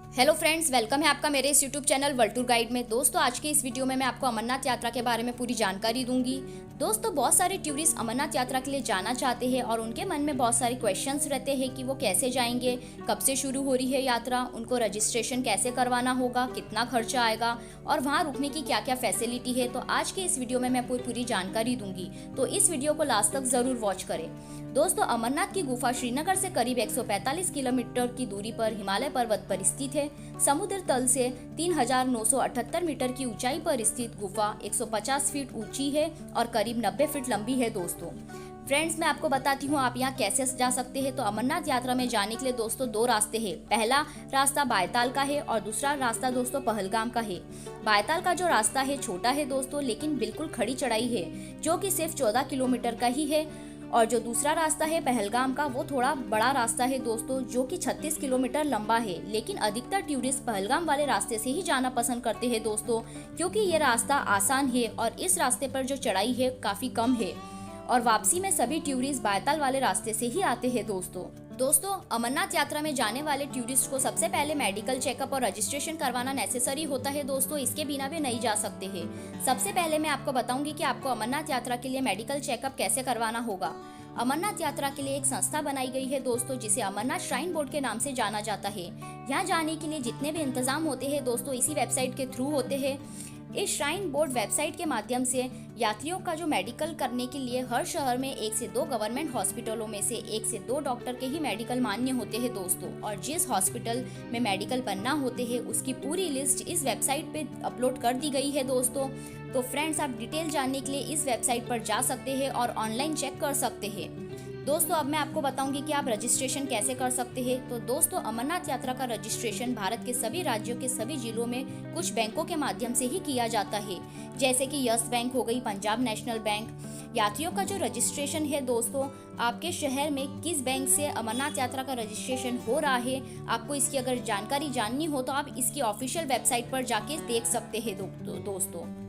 Hello friends, welcome है आपका मेरे इस YouTube channel world tour guide में। दोस्तों, आज के इस वीडियो में मैं आपको अमरनाथ यात्रा के बारे में पूरी जानकारी दूंगी। दोस्तों, बहुत सारे टूरिस्ट अमरनाथ यात्रा के लिए जाना चाहते हैं और उनके मन में बहुत सारे क्वेश्चंस रहते हैं कि वो कैसे जाएंगे, कब से शुरू हो रही है यात्रा, उनको रजिस्ट्रेशन कैसे करवाना होगा, कितना खर्चा आएगा और वहाँ रुकने की क्या क्या फैसिलिटी है। तो आज के इस वीडियो में मैं पूरी जानकारी दूंगी, तो इस वीडियो को लास्ट तक जरूर वॉच करें। दोस्तों, अमरनाथ की गुफा श्रीनगर से करीब 145 किलोमीटर की दूरी पर हिमालय पर्वत पर स्थित है। समुद्र तल से 3978 मीटर की ऊंचाई पर स्थित गुफा 150 फीट ऊंची है और करीब 90 फीट लंबी है। दोस्तों फ्रेंड्स, मैं आपको बताती हूँ आप यहाँ कैसे जा सकते हैं। तो अमरनाथ यात्रा में जाने के लिए दोस्तों दो रास्ते हैं। पहला रास्ता बायताल का है और दूसरा रास्ता दोस्तों पहलगाम का है। बायताल का जो रास्ता है छोटा है दोस्तों, लेकिन बिल्कुल खड़ी चढ़ाई है जो कि सिर्फ 14 किलोमीटर का ही है। और जो दूसरा रास्ता है पहलगाम का, वो थोड़ा बड़ा रास्ता है दोस्तों, जो कि 36 किलोमीटर लंबा है। लेकिन अधिकतर टूरिस्ट पहलगाम वाले रास्ते से ही जाना पसंद करते हैं दोस्तों, क्योंकि ये रास्ता आसान है और इस रास्ते पर जो चढ़ाई है काफी कम है। और वापसी में सभी टूरिस्ट बायताल वाले रास्ते से ही आते हैं। दोस्तों, अमरनाथ यात्रा में जाने वाले टूरिस्ट को सबसे पहले मेडिकल चेकअप और रजिस्ट्रेशन करवाना नेसेसरी होता है दोस्तों, इसके बिना भी नहीं जा सकते हैं। सबसे पहले मैं आपको बताऊंगी कि आपको अमरनाथ यात्रा के लिए मेडिकल चेकअप कैसे करवाना होगा। अमरनाथ यात्रा के लिए एक संस्था बनाई गई है दोस्तों, जिसे अमरनाथ श्राइन बोर्ड के नाम से जाना जाता है। यहाँ जाने के लिए जितने भी इंतजाम होते हैं दोस्तों, इसी वेबसाइट के थ्रू होते हैं। इस श्राइन बोर्ड वेबसाइट के माध्यम से यात्रियों का जो मेडिकल करने के लिए हर शहर में 1 से 2 गवर्नमेंट हॉस्पिटलों में से 1 से 2 डॉक्टर के ही मेडिकल मान्य होते हैं दोस्तों। और जिस हॉस्पिटल में मेडिकल बनना होते हैं उसकी पूरी लिस्ट इस वेबसाइट पे अपलोड कर दी गई है दोस्तों। तो फ्रेंड्स, आप डिटेल जानने के लिए इस वेबसाइट पर जा सकते हैं और ऑनलाइन चेक कर सकते हैं। दोस्तों, अब मैं आपको बताऊंगी कि आप रजिस्ट्रेशन कैसे कर सकते हैं। तो दोस्तों, अमरनाथ यात्रा का रजिस्ट्रेशन भारत के सभी राज्यों के सभी जिलों में कुछ बैंकों के माध्यम से ही किया जाता है, जैसे कि यस बैंक हो गई, पंजाब नेशनल बैंक। यात्रियों का जो रजिस्ट्रेशन है दोस्तों, आपके शहर में किस बैंक से अमरनाथ यात्रा का रजिस्ट्रेशन हो रहा है, आपको इसकी अगर जानकारी जाननी हो तो आप इसकी ऑफिशियल वेबसाइट पर जाके देख सकते हैं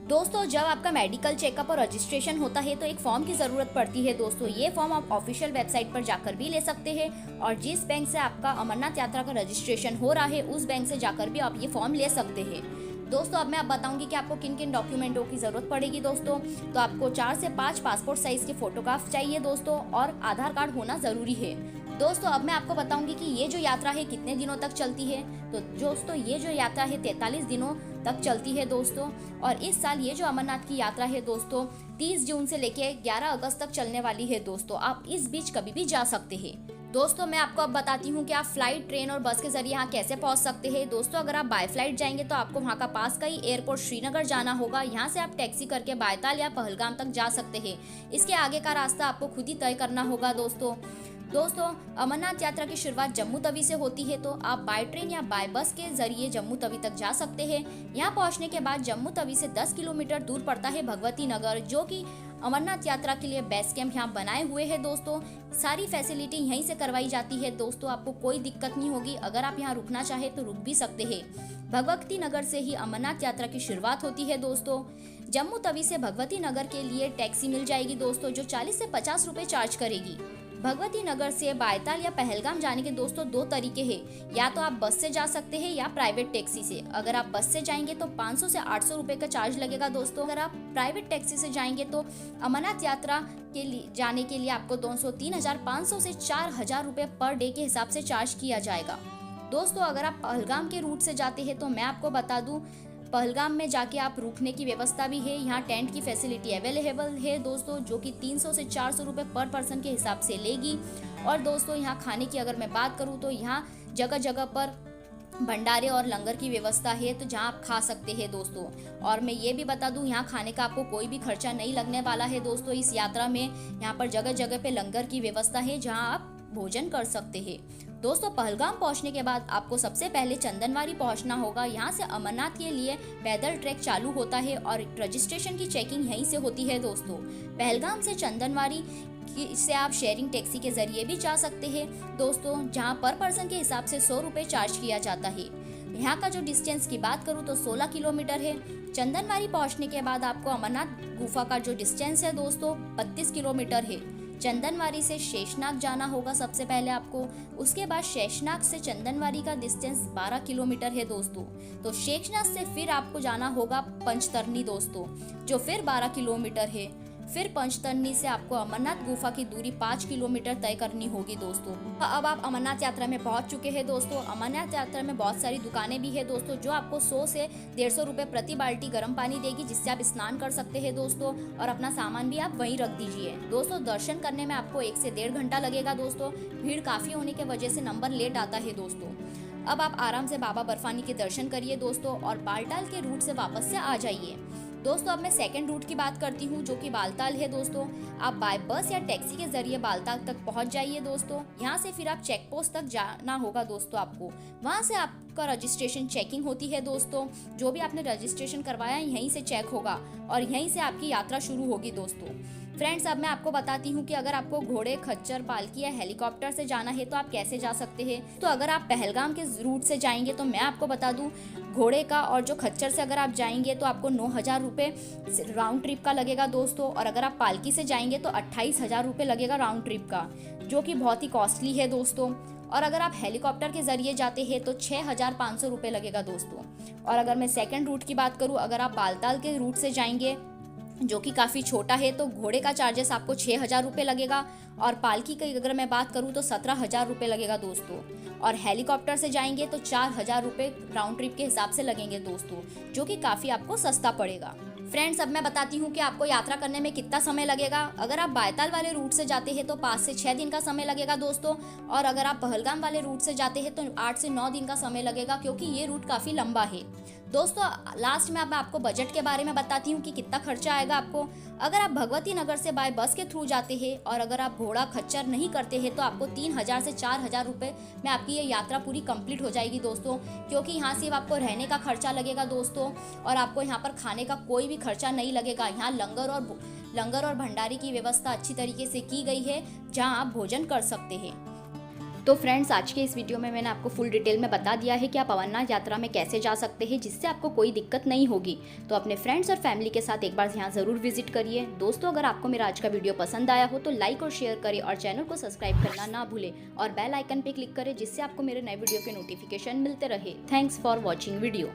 दोस्तों, जब आपका मेडिकल चेकअप और रजिस्ट्रेशन होता है तो एक फॉर्म की जरूरत पड़ती है दोस्तों। ये फॉर्म आप ऑफिशियल वेबसाइट पर जाकर भी ले सकते हैं और जिस बैंक से आपका अमरनाथ यात्रा का रजिस्ट्रेशन हो रहा है उस बैंक से जाकर भी आप ये फॉर्म ले सकते हैं। दोस्तों, अब मैं आप बताऊंगी कि आपको किन किन डॉक्यूमेंटों की जरूरत पड़ेगी दोस्तों। तो आपको 4 से 5 पासपोर्ट साइज के फोटोग्राफ चाहिए दोस्तों और आधार कार्ड होना जरूरी है। दोस्तों, अब मैं आपको बताऊंगी कि ये जो यात्रा है कितने दिनों तक चलती है। तो दोस्तों, ये जो यात्रा है 43 दिनों तक चलती है दोस्तों। और इस साल ये जो अमरनाथ की यात्रा है दोस्तों 30 जून से लेके 11 अगस्त तक चलने वाली है दोस्तों। आप इस बीच कभी भी जा सकते हैं। दोस्तों, मैं आपको अब बताती हूँ कि आप फ्लाइट, ट्रेन और बस के जरिए यहाँ कैसे पहुँच सकते हैं। दोस्तों, अगर आप बाय फ्लाइट जाएंगे तो आपको वहाँ का पास का ही एयरपोर्ट श्रीनगर जाना होगा। यहाँ से आप टैक्सी करके बायताल या पहलगाम तक जा सकते हैं। इसके आगे का रास्ता आपको खुद ही तय करना होगा दोस्तों, अमरनाथ यात्रा की शुरुआत जम्मू तवी से होती है, तो आप बाय ट्रेन या बाय बस के जरिए जम्मू तवी तक जा सकते हैं। यहाँ पहुँचने के बाद जम्मू तवी से 10 किलोमीटर दूर पड़ता है भगवती नगर, जो कि अमरनाथ यात्रा के लिए बेस कैंप यहाँ बनाए हुए हैं दोस्तों। सारी फैसिलिटी यहीं से करवाई जाती है दोस्तों, आपको कोई दिक्कत नहीं होगी। अगर आप यहाँ रुकना चाहे तो रुक भी सकते हैं। भगवती नगर से ही अमरनाथ यात्रा की शुरुआत होती है दोस्तों। जम्मू तवी से भगवती नगर के लिए टैक्सी मिल जाएगी दोस्तों, जो 40 से 50 रुपए चार्ज करेगी। भगवती नगर से बायताल या पहलगाम जाने के दोस्तों 2 तरीके हैं। या तो आप बस से जा सकते हैं या प्राइवेट टैक्सी से। अगर आप बस से जाएंगे तो 500 से 800 रुपए का चार्ज लगेगा दोस्तों। अगर आप प्राइवेट टैक्सी से जाएंगे तो अमरनाथ यात्रा के लिए जाने के लिए आपको 3,500 से 4,000 रुपए पर डे के हिसाब से चार्ज किया जाएगा। दोस्तों, अगर आप पहलगाम के रूट से जाते हैं तो मैं आपको बता दूं, पहलगाम में जाके आप रुकने की व्यवस्था भी है। यहाँ टेंट की फैसिलिटी अवेलेबल है दोस्तों, जो कि 300 से 400 रुपए पर पर्सन के हिसाब से लेगी। और दोस्तों, यहाँ खाने की अगर मैं बात करूँ तो यहाँ जगह जगह पर भंडारे और लंगर की व्यवस्था है, तो जहाँ आप खा सकते हैं दोस्तों। और मैं ये भी बता दूं, यहाँ खाने का आपको कोई भी खर्चा नहीं लगने वाला है दोस्तों। इस यात्रा में यहाँ पर जगह जगह पे लंगर की व्यवस्था है, जहाँ आप भोजन कर सकते हैं। दोस्तों, पहलगाम पहुंचने के बाद आपको सबसे पहले चंदनवारी पहुंचना होगा। यहाँ से अमरनाथ के लिए पैदल ट्रैक चालू होता है और रजिस्ट्रेशन की चेकिंग यहीं से होती है दोस्तों। पहलगाम से चंदनवारी से आप शेयरिंग टैक्सी के जरिए भी जा सकते हैं दोस्तों, जहाँ पर पर्सन के हिसाब से 100 रुपए चार्ज किया जाता है। यहाँ का जो डिस्टेंस की बात करूँ तो 16 किलोमीटर है। चंदनवारी पहुँचने के बाद आपको अमरनाथ गुफा का जो डिस्टेंस है दोस्तों 32 किलोमीटर है। चंदनवारी से शेषनाग जाना होगा सबसे पहले आपको। उसके बाद शेषनाग से चंदनवारी का डिस्टेंस 12 किलोमीटर है दोस्तों। तो शेषनाग से फिर आपको जाना होगा पंचतरनी दोस्तों, जो फिर 12 किलोमीटर है। फिर पंचतरनी से आपको अमरनाथ गुफा की दूरी 5 किलोमीटर तय करनी होगी दोस्तों। अब आप अमरनाथ यात्रा में पहुंच चुके हैं दोस्तों। अमरनाथ यात्रा में बहुत सारी दुकानें भी है दोस्तों, जो आपको 100 से 150 रुपए प्रति बाल्टी गर्म पानी देगी, जिससे आप स्नान कर सकते हैं दोस्तों। और अपना सामान भी आप वहीं रख दीजिए दोस्तों। दर्शन करने में आपको 1 से 1.5 घंटा लगेगा दोस्तों। भीड़ काफी होने की वजह से नंबर लेट आता है दोस्तों। अब आप आराम से बाबा बर्फानी के दर्शन करिए दोस्तों, और बालटाल के रूट से वापस से आ जाइए दोस्तों। अब मैं सेकंड रूट की बात करती हूँ, जो कि बालताल है दोस्तों। आप बाय बस या टैक्सी के जरिए बालताल तक पहुँच जाइए दोस्तों। यहाँ से फिर आप चेक पोस्ट तक जाना होगा दोस्तों आपको। वहाँ से आपका रजिस्ट्रेशन चेकिंग होती है दोस्तों। जो भी आपने रजिस्ट्रेशन करवाया यहीं से चेक होगा और यहीं से आपकी यात्रा शुरू होगी दोस्तों। फ्रेंड्स, अब मैं आपको बताती हूँ कि अगर आपको घोड़े, खच्चर, पालकी या हेलीकॉप्टर से जाना है तो आप कैसे जा सकते हैं। तो अगर आप पहलगाम के रूट से जाएंगे तो मैं आपको बता दूँ, घोड़े का और जो खच्चर से अगर आप जाएंगे तो आपको 9,000 रुपये राउंड ट्रिप का लगेगा दोस्तों। और अगर आप पालकी से जाएंगे तो 28,000 रुपये लगेगा राउंड ट्रिप का, जो कि बहुत ही कॉस्टली है दोस्तों। और अगर आप हेलीकॉप्टर के जरिए जाते हैं तो 6,500 रुपये लगेगा दोस्तों। और अगर मैं सेकंड रूट की बात करूँ, अगर आप बालताल के रूट से जाएंगे, जो कि काफ़ी छोटा है, तो घोड़े का चार्जेस आपको 6,000 रुपये लगेगा। और पालकी की अगर मैं बात करूँ तो 17,000 रुपये लगेगा दोस्तों। और हेलीकॉप्टर से जाएंगे तो 4,000 रुपये राउंड ट्रिप के हिसाब से लगेंगे दोस्तों, जो कि काफ़ी आपको सस्ता पड़ेगा। फ्रेंड्स, अब मैं बताती हूँ कि आपको यात्रा करने में कितना समय लगेगा। अगर आप बायताल वाले रूट से जाते हैं तो 5 से 6 दिन का समय लगेगा दोस्तों। और अगर आप पहलगाम वाले रूट से जाते हैं तो 8 से 9 दिन का समय लगेगा, क्योंकि ये रूट काफ़ी लंबा है दोस्तों। लास्ट में अब मैं आपको बजट के बारे में बताती हूँ कि कितना खर्चा आएगा आपको। अगर आप भगवती नगर से बाय बस के थ्रू जाते हैं और अगर आप घोड़ा खच्चर नहीं करते हैं तो आपको 3,000 से 4,000 रुपये में आपकी ये यात्रा पूरी कंप्लीट हो जाएगी दोस्तों। क्योंकि यहाँ सिर्फ आपको रहने का खर्चा लगेगा दोस्तों, और आपको यहाँ पर खाने का कोई भी खर्चा नहीं लगेगा। यहाँ लंगर और भंडारे की व्यवस्था अच्छी तरीके से की गई है, जहाँ आप भोजन कर सकते हैं। तो फ्रेंड्स, आज के इस वीडियो में मैंने आपको फुल डिटेल में बता दिया है कि आप अमरनाथ यात्रा में कैसे जा सकते हैं, जिससे आपको कोई दिक्कत नहीं होगी। तो अपने फ्रेंड्स और फैमिली के साथ एक बार यहाँ ज़रूर विजिट करिए दोस्तों। अगर आपको मेरा आज का वीडियो पसंद आया हो तो लाइक और शेयर करें, और चैनल को सब्सक्राइब करना ना भूलें, और बेल आइकन पर क्लिक करें, जिससे आपको मेरे नए वीडियो के नोटिफिकेशन मिलते रहे। Thanks for watching video.